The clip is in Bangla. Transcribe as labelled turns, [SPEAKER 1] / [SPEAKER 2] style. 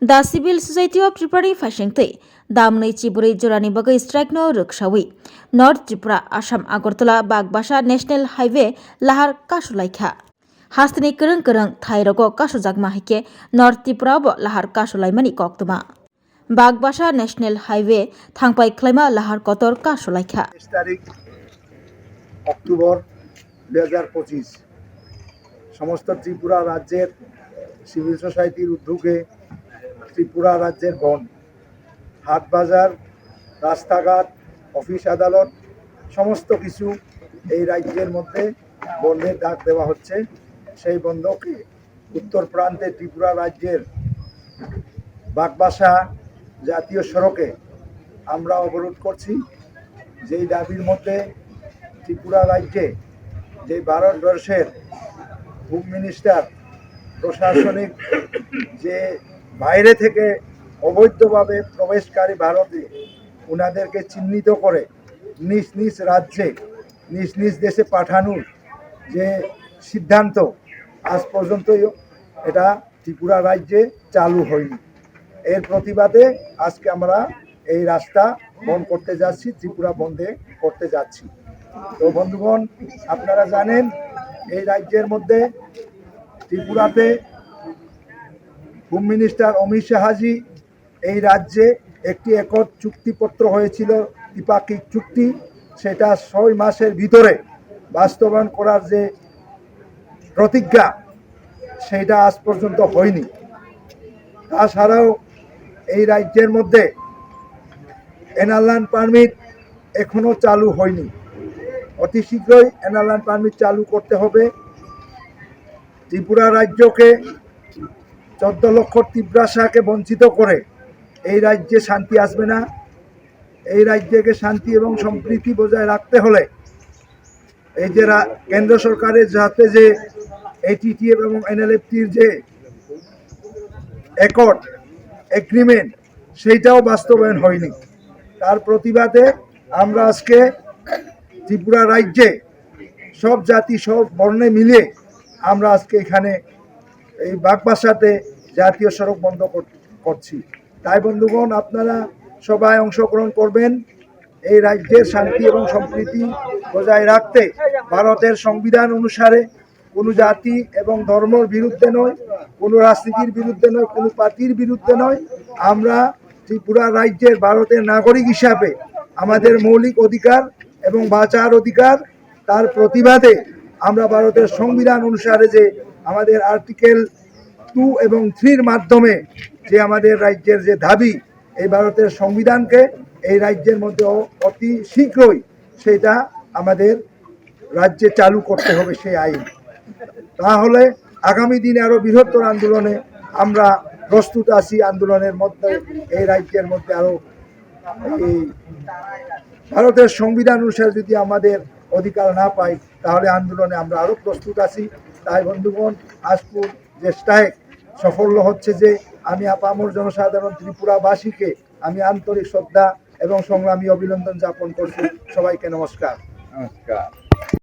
[SPEAKER 1] The Civil Society of Tripura Fashingtei, Damnei Chiburi Jorani Bagai Strike no Rukshawi, North Tripura, Assam Agartala, Bagbasha National Highway, Lahar Kashulaikha. Hastini Kereng Kereng, Thairogo Kashuzak Mahike, North Tripura, Lahar Kashulaimani Koktuma. Bagbasha National Highway, Thangpai Klima, Lahar Kotor Kashulaikha.
[SPEAKER 2] তারিখ অক্টোবর 2025 সমস্ত ত্রিপুরা রাজ্যের সিভিল সোসাইটির উদ্যোগে ত্রিপুরা রাজ্যের বন হাট বাজার রাস্তাঘাট অফিস আদালত সমস্ত কিছু এই রাজ্যের মধ্যে বন্ধের ডাক দেওয়া হচ্ছে। সেই বন্ধকে উত্তর প্রান্তে ত্রিপুরা রাজ্যের বাগবাসা জাতীয় সড়কে আমরা অবরোধ করছি। যেই দাবির মধ্যে ত্রিপুরা রাজ্যে যে ভারতবর্ষের হোম মিনিস্টার প্রশাসনিক যে বাইরে থেকে অবৈধভাবে প্রবেশকারী ভারতে ওনাদেরকে চিহ্নিত করে নিজ নিজ রাজ্যে নিজ নিজ দেশে পাঠানোর যে সিদ্ধান্ত আজ পর্যন্ত এটা ত্রিপুরা রাজ্যে চালু হয়নি। এর প্রতিবাদে আজকে আমরা এই রাস্তা বন্ধ করতে যাচ্ছি, ত্রিপুরা বন্ধে করতে যাচ্ছি। তো বন্ধুগণ, আপনারা জানেন এই রাজ্যের মধ্যে ত্রিপুরাতে হোম মিনিস্টার অমিত শাহজি এই রাজ্যে একটি একট চুক্তিপত্র হয়েছিল, দ্বিপাক্ষিক চুক্তি, সেটা 6 মাসের ভিতরে বাস্তবায়ন করার যে প্রতিজ্ঞা সেটা আজ পর্যন্ত হয়নি। তাছাড়াও এই রাজ্যের মধ্যে এনারল্যান্ড পারমিট এখনো চালু হয়নি। অতি শীঘ্রই এনারল্যান্ড পারমিট চালু করতে হবে। ত্রিপুরা রাজ্যকে 14 লক্ষ ত্রিপুরাকে বঞ্চিত করে এই রাজ্যে শান্তি আসবে না। এই রাজ্যকে শান্তি এবং সম্প্রীতি বজায় রাখতে হলে এই যে কেন্দ্র সরকারের যাতে যে এটিটিএফ এবং এনএলএফটির যে অ্যাকর্ড এগ্রিমেন্ট সেইটাও বাস্তবায়ন হয়নি। তার প্রতিবাদে আমরা আজকে ত্রিপুরা রাজ্যে সব জাতি সব বর্ণে মিলে আমরা আজকে এখানে এই বাগবাসাতে জাতীয় সড়ক বন্ধ করছি। তাই বন্ধুগণ, আপনারা সবাই অংশগ্রহণ করবেন। এই রাজ্যের শান্তি এবং সম্প্রীতি বজায় রাখতে ভারতের সংবিধান অনুসারে কোনো জাতি এবং ধর্মের বিরুদ্ধে নয়, কোনো রাজনীতির বিরুদ্ধে নয়, কোনো পার্টির বিরুদ্ধে নয়, আমরা ত্রিপুরা রাজ্যের ভারতের নাগরিক হিসাবে আমাদের মৌলিক অধিকার এবং বাঁচার অধিকার, তার প্রতিবাদে আমরা ভারতের সংবিধান অনুসারে যে আমাদের আর্টিকেল 2 এবং 3 মাধ্যমে যে আমাদের রাজ্যের যে দাবি, এই ভারতের সংবিধানকে এই রাজ্যের মধ্যে অতি শীঘ্রই সেটা আমাদের রাজ্যে চালু করতে হবে সেই আইন। তাহলে আগামী দিনে আরো বৃহত্তর আন্দোলনে আমরা প্রস্তুত আছি। আন্দোলনের মধ্যে এই রাজ্যের মধ্যে আরো এই ভারতের সংবিধান অনুসারে যদি আমাদের অধিকার না পাই তাহলে আন্দোলনে আমরা আরো প্রস্তুত আছি। তাই বন্ধুগণ, আজকুর যে স্ট্রাইক সাফল্য হচ্ছে যে আমি আপামর জনসাধারণ ত্রিপুরাবাসীকে আমি আন্তরিক শ্রদ্ধা এবং সংগ্রামী অভিনন্দন জ্ঞাপন করছি। সবাইকে নমস্কার।